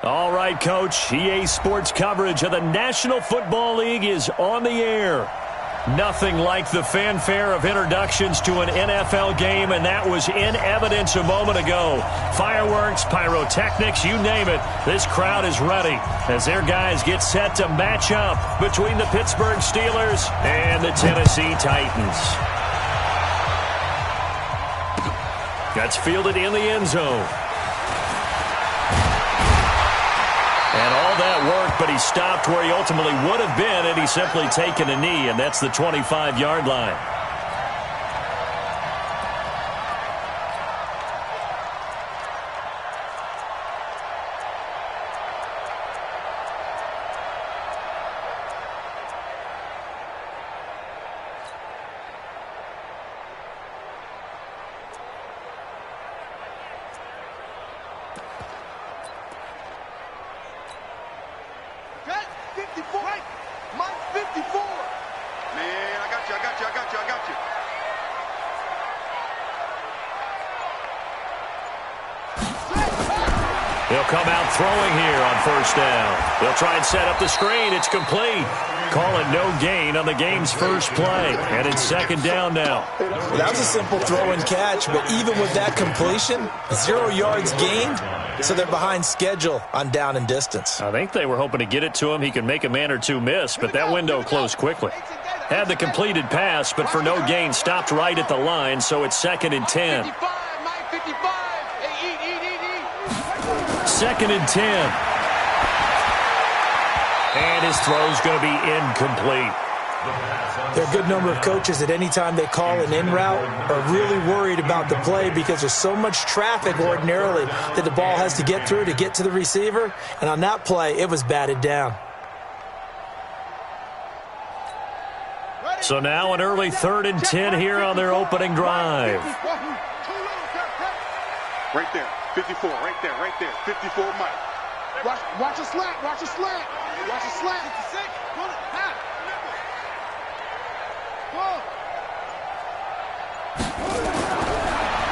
All right, Coach. EA Sports coverage of the National Football League is on the air. Nothing like the fanfare of introductions to an NFL game, and that was in evidence a moment ago. Fireworks, pyrotechnics, you name it. This crowd is ready as their guys get set to match up between the Pittsburgh Steelers and the Tennessee Titans. That's fielded in the end zone. And all that work, but he stopped where he ultimately would have been had he simply taken a knee, and that's the 25-yard line. He'll come out throwing here on first down. They'll try and set up the screen. It's complete. Call it no gain on the game's first play. And it's second down now. Well, that was a simple throw and catch, but even with that completion, 0 yards gained, so they're behind schedule on down and distance. I think they were hoping to get it to him. He could make a man or two miss, but that window closed quickly. Had the completed pass, but for no gain, stopped right at the line, so it's second and 10. Second and 10. And his throw's going to be incomplete. There are a good number of coaches at any time they call an in route are really worried about the play because there's so much traffic ordinarily that the ball has to get through to get to the receiver. And on that play, it was batted down. So now an early 3rd and 10 here on their opening drive. Right there, 54, right there, 54, Mike. Watch a slant, watch a slant. Watch a slant. 56, pull it, half.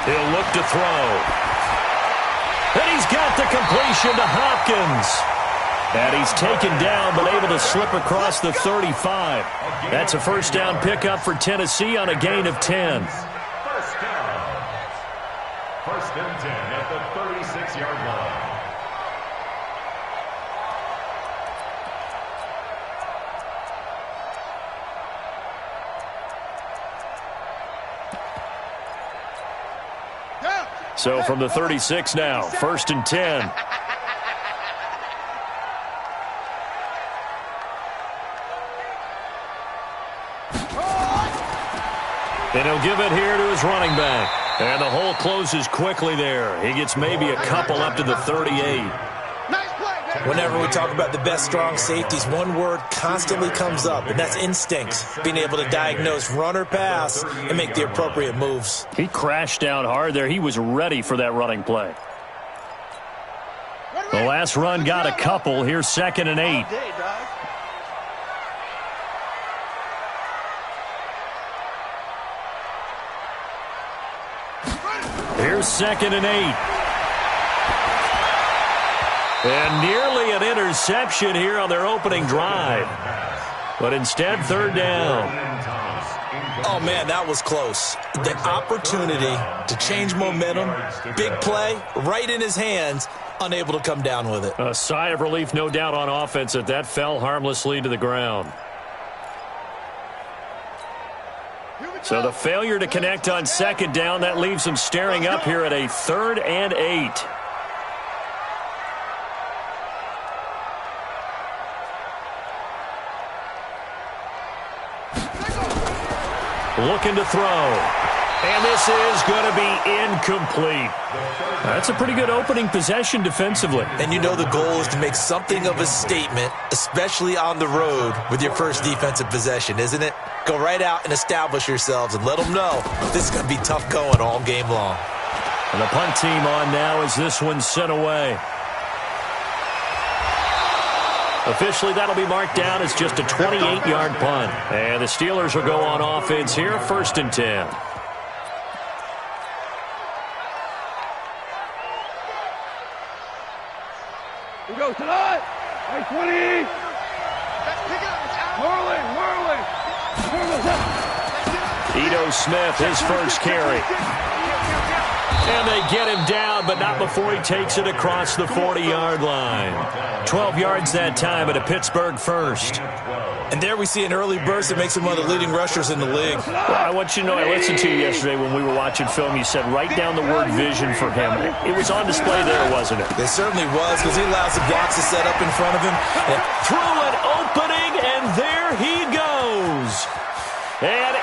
He'll look to throw. And he's got the completion to Hopkins. And he's taken down, but able to slip across the 35. That's a first down pickup for Tennessee on a gain of 10. First down. First and 10 at the 36-yard line. So from the 36 now, first and 10. And he'll give it here to his running back. And the hole closes quickly there. He gets maybe a couple up to the 38. Whenever we talk about the best strong safeties, one word constantly comes up, and that's instinct. Being able to diagnose run or pass and make the appropriate moves. He crashed down hard there. He was ready for that running play. The last run got a couple. Here's second and 8. Here's second and 8. And nearly an interception here on their opening drive. But instead, third down. Oh, man, that was close. The opportunity to change momentum, big play, right in his hands, unable to come down with it. A sigh of relief, no doubt, on offense that fell harmlessly to the ground. So the failure to connect on second down, that leaves them staring up here at a 3rd and 8. Looking to throw. And this is going to be incomplete. That's a pretty good opening possession defensively. And you know the goal is to make something of a statement, especially on the road with your first defensive possession, isn't it? Go right out and establish yourselves and let them know this is going to be tough going all game long. And the punt team on now as this one's sent away. Officially, that'll be marked down as just a 28-yard punt. And the Steelers will go on offense here, first and 10. We go. Ito Smith, his first carry. And they get him down, but not before he takes it across the 40-yard line. 12 yards that time at a Pittsburgh first. And there we see an early burst that makes him one of the leading rushers in the league. Well, I want you to know, I listened to you yesterday when we were watching film. You said write down the word vision for him. It was on display there, wasn't it? It certainly was, because he allows the blocks to set up in front of him. And through an opening, and there he goes. And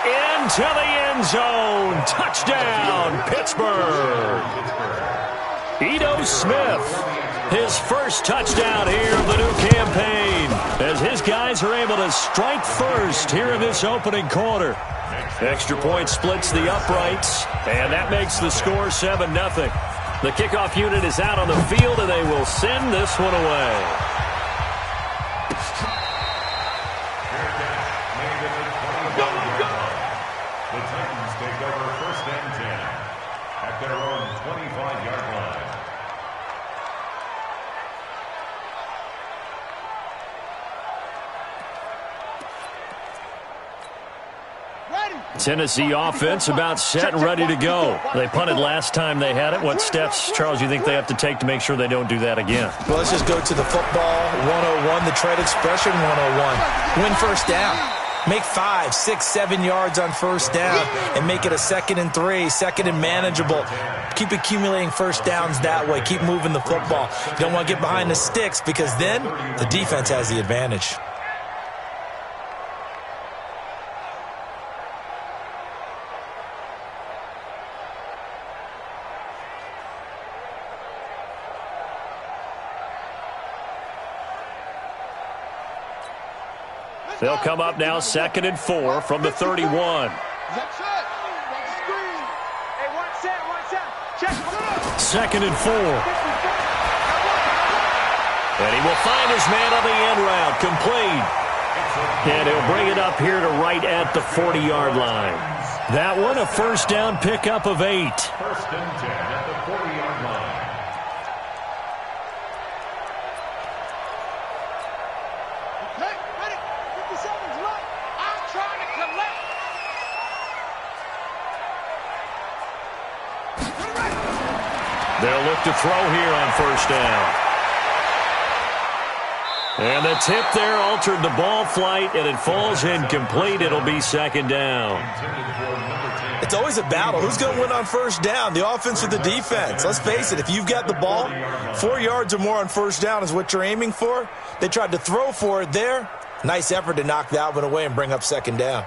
into the end zone. Touchdown, Pittsburgh. Ito Smith, his first touchdown here of the new campaign, as his guys are able to strike first here in this opening quarter. Extra point splits the uprights, and that makes the score 7-0. The kickoff unit is out on the field, and they will send this one away. The Titans take over 1st and 10 at their own 25-yard line. Tennessee offense about set and ready to go. They punted last time they had it. What steps, Charles, you think they have to take to make sure they don't do that again? Well, let's just go to the football 101, the trade expression 101. Win first down. Make 5, 6, 7 yards on first down and make it a 2nd and 3, 2nd and manageable. Keep accumulating first downs that way. Keep moving the football. You don't want to get behind the sticks, because then the defense has the advantage. They'll come up now 2nd and 4 from the 31. 2nd and 4. And he will find his man on the end route, complete. And he'll bring it up here to right at the 40-yard line. That one a first down pickup of 8. 1st and 10 at the 40-yard line. They'll look to throw here on first down. And the tip there altered the ball flight, and it falls incomplete. It'll be 2nd down. It's always a battle. Who's going to win on first down, the offense or the defense? Let's face it, if you've got the ball, 4 yards or more on first down is what you're aiming for. They tried to throw for it there. Nice effort to knock that one away and bring up 2nd down.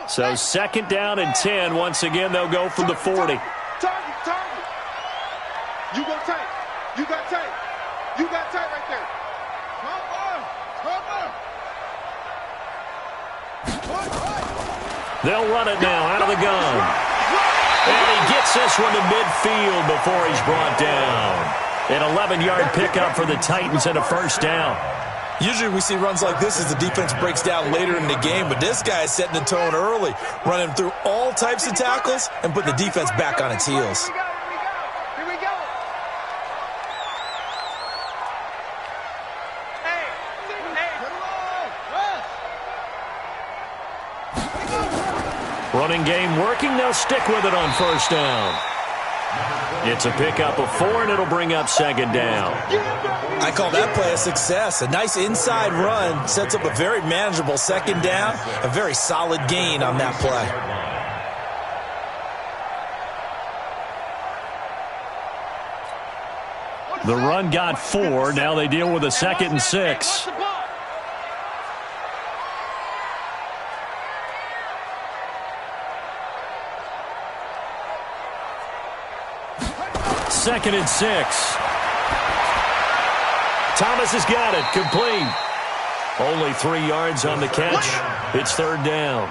So 2nd down and 10. Once again, they'll go from the 40. Target. You go tight. You got tight. You got tight right there. They'll run it now out of the gun. And he gets this one to midfield before he's brought down. An 11-yard pickup for the Titans and a first down. Usually we see runs like this as the defense breaks down later in the game, but this guy is setting the tone early, running through all types of tackles and put the defense back on its heels. Here we go. Running game working. They'll stick with it on first down. It's a pickup of 4, and it'll bring up 2nd down. I call that play a success. A nice inside run sets up a very manageable 2nd down, a very solid gain on that play. The run got 4. Now they deal with a 2nd and 6. Second and 6. Thomas has got it. Complete. Only 3 yards on the catch. It's 3rd down.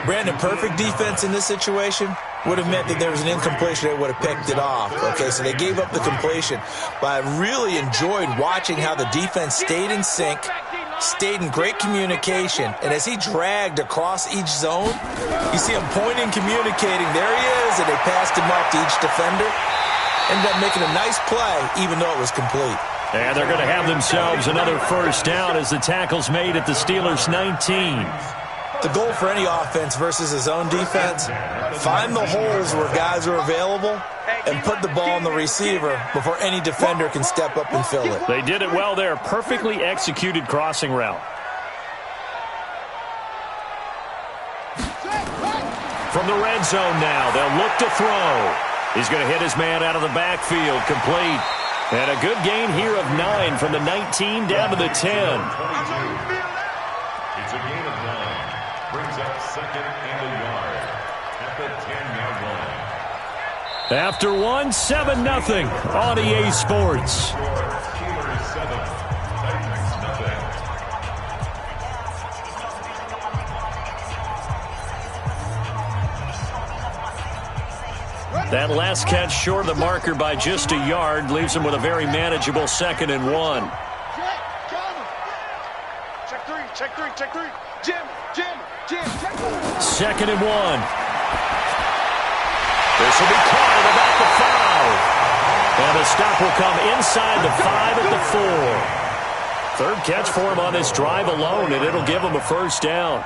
Brandon, perfect defense in this situation would have meant that there was an incompletion. They would have picked it off. Okay, so they gave up the completion. But I really enjoyed watching how the defense stayed in sync, stayed in great communication, and as he dragged across each zone, you see him pointing, communicating. There he is, and they passed him off to each defender. Ended up making a nice play, even though it was complete. And they're going to have themselves another first down as the tackle's made at the Steelers' 19. The goal for any offense versus a zone defense, find the holes where guys are available and put the ball on the receiver before any defender can step up and fill it. They did it well there. Perfectly executed crossing route. From the red zone now, they'll look to throw. He's going to hit his man out of the backfield, complete. And a good gain here of 9 from the 19 down to the 10. It's a gain of 9. Brings up second and a yard at the 10-yard line. After 1, 7-0 on EA Sports. Steelers 7, Titans nothing. That last catch short of the marker by just a yard leaves him with a very manageable 2nd and 1. Check three. Jim, check 2nd and 1. This will be caught at about the 5. And the stop will come inside the 5 at the 4. Third catch for him on this drive alone, and it'll give him a first down.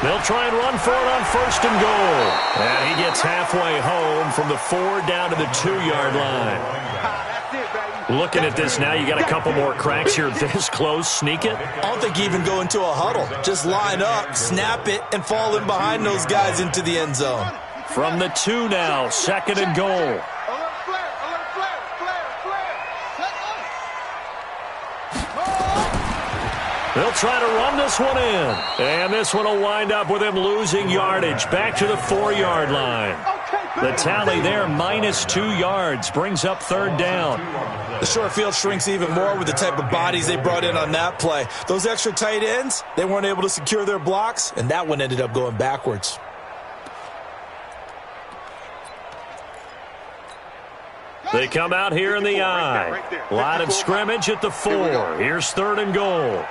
They'll try and run for it on 1st and goal. And he gets halfway home from the 4 down to the 2-yard line. Looking at this now, you got a couple more cracks here this close. Sneak it. I don't think you even go into a huddle. Just line up, snap it, and fall in behind those guys into the end zone. From the 2 now, 2nd and goal. They'll try to run this one in. And this one will wind up with him losing yardage back to the 4-yard line. The tally there, -2 yards, brings up 3rd down. The short field shrinks even more with the type of bodies they brought in on that play. Those extra tight ends, they weren't able to secure their blocks, and that one ended up going backwards. They come out here in the I. Line of scrimmage at the 4. Here's 3rd and goal.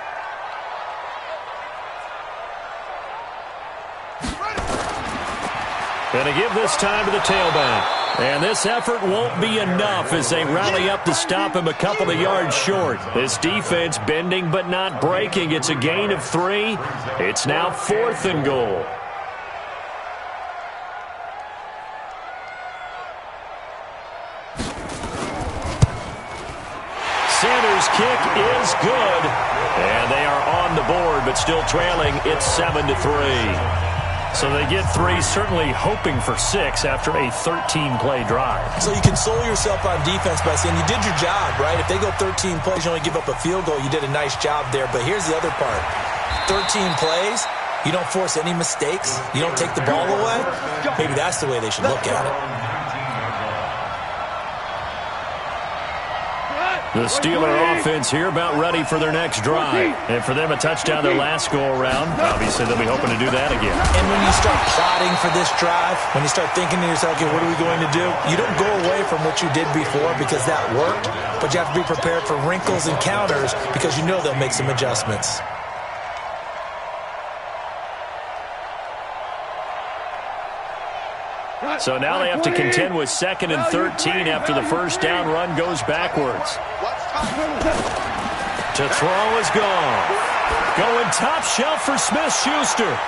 Going to give this time to the tailback. And this effort won't be enough as they rally up to stop him a couple of yards short. This defense bending but not breaking. It's a gain of 3. It's now 4th and goal. Sanders' kick is good. And they are on the board but still trailing. It's 7-3. So they get 3, certainly hoping for 6 after a 13-play drive. So you console yourself on defense by saying you did your job, right? If they go 13 plays, you only give up a field goal, you did a nice job there. But here's the other part. 13 plays, you don't force any mistakes, you don't take the ball away. Maybe that's the way they should look at it. The Steeler offense here about ready for their next drive. And for them, a touchdown their last go-around. Obviously, they'll be hoping to do that again. And when you start plotting for this drive, when you start thinking to yourself, okay, what are we going to do? You don't go away from what you did before because that worked, but you have to be prepared for wrinkles and counters because you know they'll make some adjustments. So now they have to contend with 2nd and 13 after the first down run goes backwards. To throw is gone. Going top shelf for Smith-Schuster.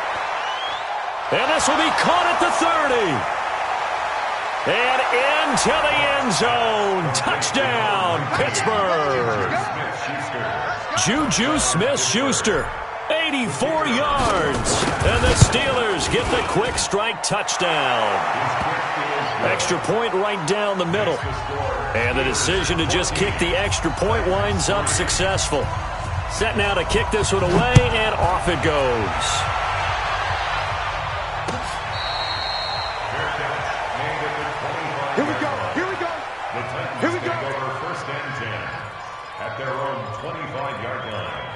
And this will be caught at the 30. And into the end zone. Touchdown, Pittsburgh. Juju Smith-Schuster. 84 yards. And the Steelers get the quick strike touchdown. Extra point right down the middle. And the decision to just kick the extra point winds up successful. Set now to kick this one away, and off it goes. Here we go. The Titans take over 1st and 10 at their own 25-yard line.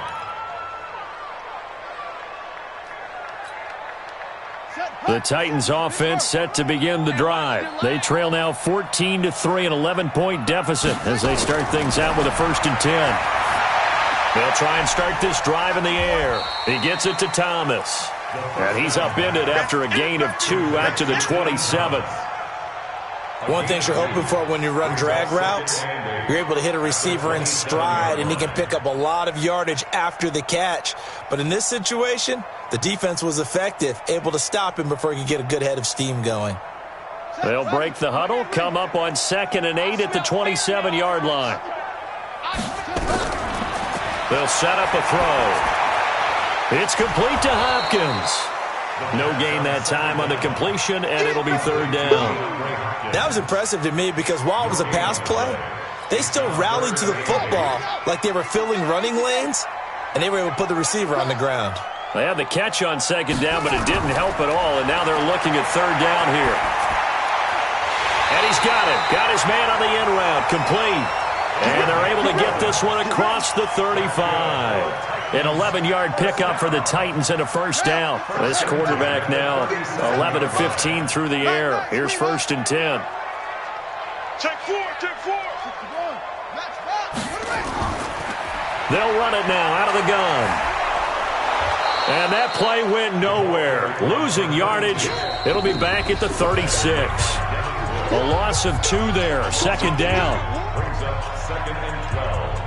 The Titans offense set to begin the drive. They trail now 14-3, an 11-point deficit as they start things out with a 1st and 10. They'll try and start this drive in the air. He gets it to Thomas. And he's upended after a gain of 2 out to the 27th. One thing you're hoping for when you run drag routes, you're able to hit a receiver in stride, and he can pick up a lot of yardage after the catch. But in this situation, the defense was effective, able to stop him before he could get a good head of steam going. They'll break the huddle, come up on 2nd and 8 at the 27-yard line. They'll set up a throw. It's complete to Hopkins. No gain that time on the completion, and it'll be 3rd down. That was impressive to me because while it was a pass play, they still rallied to the football like they were filling running lanes, and they were able to put the receiver on the ground. They had the catch on 2nd down, but it didn't help at all, and now they're looking at 3rd down here. And he's got it. Got his man on the end route, complete. And they're able to get this one across the 35. An 11-yard pickup for the Titans and a 1st down. This quarterback now 11 of 15 through the air. Here's 1st and 10. Check 4, check 4. They'll run it now out of the gun. And that play went nowhere. Losing yardage. It'll be back at the 36. A loss of 2 there. 2nd down. Brings up 2nd and 12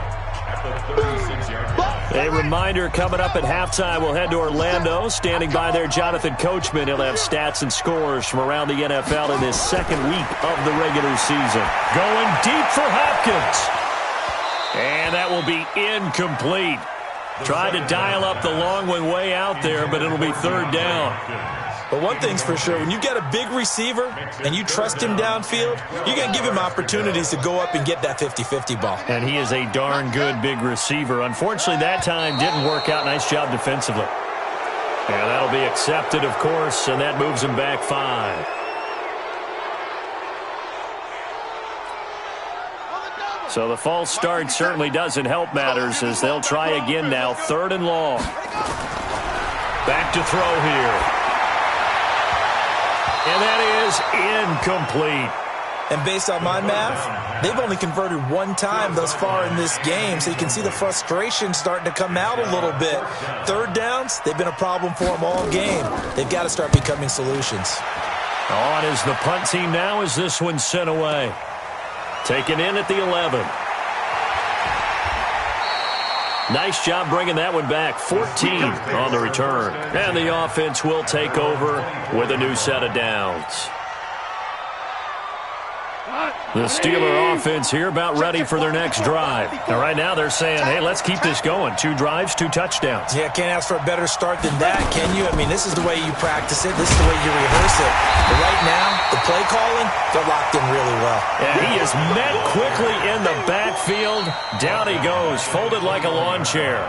at the 36-yard line. A reminder coming up at halftime, we'll head to Orlando. Standing by there, Jonathan Coachman. He'll have stats and scores from around the NFL in this 2nd week of the regular season. Going deep for Hopkins. And that will be incomplete. Tried to dial up the long one way out there, but it'll be 3rd down. But one thing's for sure, when you got a big receiver and you trust him downfield, you're going to give him opportunities to go up and get that 50-50 ball. And he is a darn good big receiver. Unfortunately, that time didn't work out. Nice job defensively. And that'll be accepted, of course, and that moves him back 5. So the false start certainly doesn't help matters as they'll try again now. 3rd and long. Back to throw here. And that is incomplete. And based on my math, they've only converted 1 time thus far in this game, so you can see the frustration starting to come out a little bit. 3rd downs, they've been a problem for them all game. They've got to start becoming solutions. On is the punt team now as this one's sent away. Taken in at the 11. Nice job bringing that one back. 14 on the return. And the offense will take over with a new set of downs. The Steeler offense here about ready for their next drive. Now, right now they're saying, hey, let's keep this going. 2 drives, 2 touchdowns. Yeah, can't ask for a better start than that, can you? I mean, this is the way you practice it. This is the way you rehearse it. But right now, the play calling, they're locked in really well. And he is met quickly in the backfield. Down he goes, folded like a lawn chair.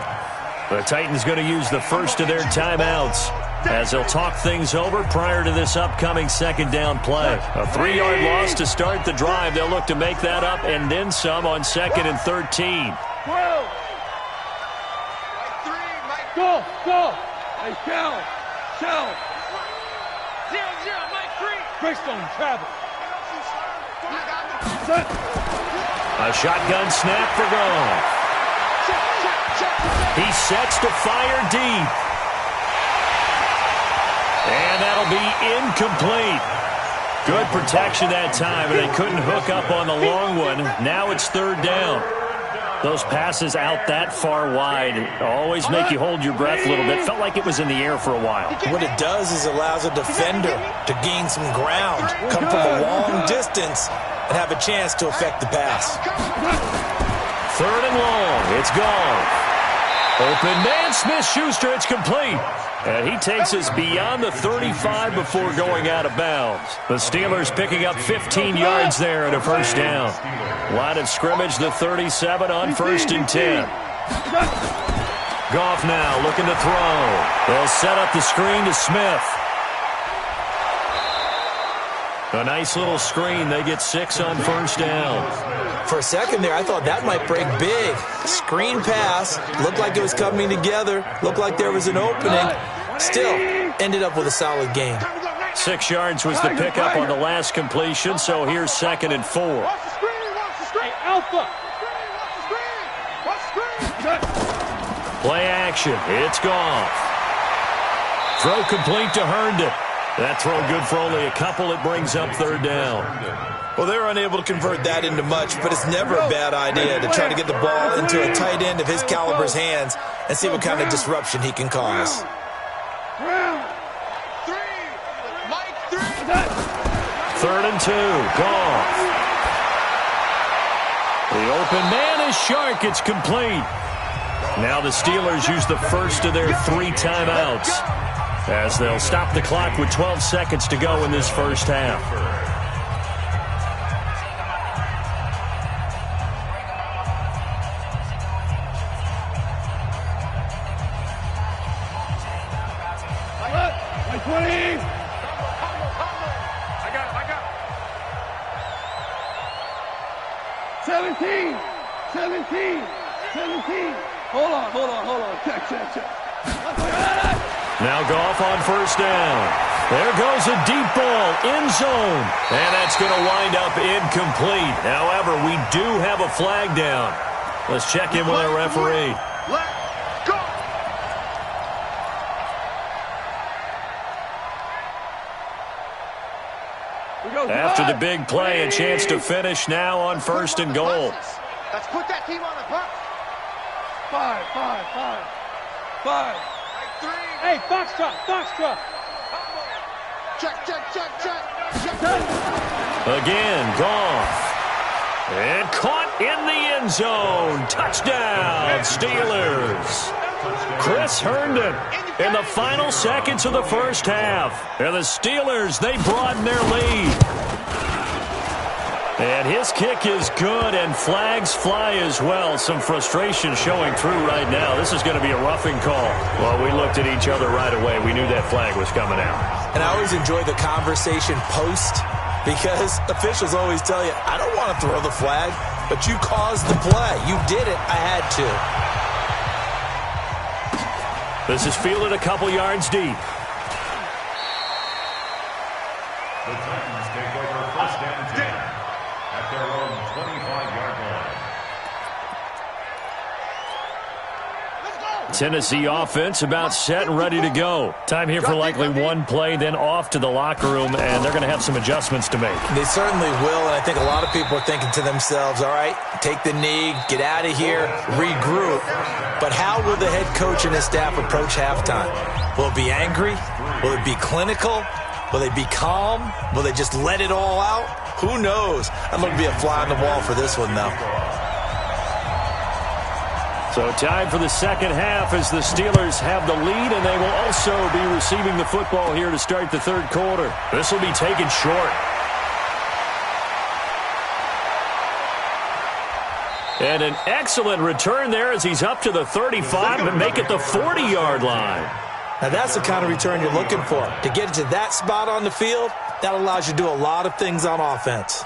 The Titans going to use the first of their timeouts as they'll talk things over prior to this upcoming 2nd down play. A 3-yard loss to start the drive. They'll look to make that up and then some on 2nd and 13. Go, go. Hey, Shell. 0-0, Mike 3. Greystone, travel. A shotgun snap for Goff. He sets to fire deep. And that'll be incomplete. Good protection that time, and they couldn't hook up on the long one. Now it's 3rd down. Those passes out that far wide always make you hold your breath a little bit. Felt like it was in the air for a while. What it does is allows a defender to gain some ground, come from a long distance, and have a chance to affect the pass. 3rd and long. It's gone. Open man, Smith-Schuster. It's complete. And he takes us beyond the 35 before going out of bounds. The Steelers picking up 15 yards there at a 1st down. Line of scrimmage, the 37 on 1st and 10. Goff now looking to throw. They'll set up the screen to Smith. A nice little screen. They get 6 on 1st down. For a second there, I thought that might break big. Screen pass. Looked like it was coming together. Looked like there was an opening. Still, ended up with a solid gain. 6 yards was the pickup on the last completion, so here's 2nd and 4. Hey, Alpha! Play action. It's Goff. Throw complete to Herndon. That throw good for only a couple. It brings up 3rd down. Well, they're unable to convert that into much, but it's never a bad idea to try to get the ball into a tight end of his caliber's hands and see what kind of disruption he can cause. 3rd and 2. Goff. The open man is Shark. It's complete. Now the Steelers use the first of their 3 timeouts as they'll stop the clock with 12 seconds to go in this first half. Hold on. Check. Now Goff on 1st down. There goes a deep ball, end zone. And that's going to wind up incomplete. However, we do have a flag down. Let's check in with our referee. Let's go. After the big play, a chance to finish now on 1st and goal. Let's put that team on the bus. 5. Hey, Foxtrot. Check. Again, Goff. And caught in the end zone. Touchdown, Steelers. Chris Herndon in the final seconds of the first half. And the Steelers, they broaden their lead. And his kick is good, and flags fly as well. Some frustration showing through right now. This is going to be a roughing call. Well, we looked at each other right away. We knew that flag was coming out. And I always enjoy the conversation post because officials always tell you, I don't want to throw the flag, but you caused the play. You did it. I had to. This is fielded a couple yards deep. The Titans take over 1st and 10 at their own 25-yard line. Tennessee offense about set and ready to go. Time here for likely one play, then off to the locker room, and they're going to have some adjustments to make. They certainly will, and I think a lot of people are thinking to themselves, all right, take the knee, get out of here, regroup. But how will the head coach and his staff approach halftime? Will it be angry? Will it be clinical? Will they be calm? Will they just let it all out? Who knows? I'm going to be a fly on the wall for this one, though. So time for the second half as the Steelers have the lead, and they will also be receiving the football here to start the 3rd quarter. This will be taken short. And an excellent return there as he's up to the 35 and make it the 40-yard line. Now, that's the kind of return you're looking for. To get into that spot on the field, that allows you to do a lot of things on offense.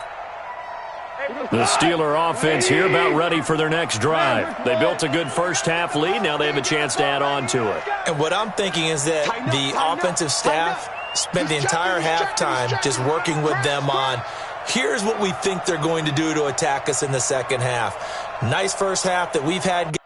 The Steeler offense here about ready for their next drive. They built a good first half lead. Now they have a chance to add on to it. And what I'm thinking is that the offensive staff spent the entire halftime just working with them on, here's what we think they're going to do to attack us in the second half. Nice first half that we've had.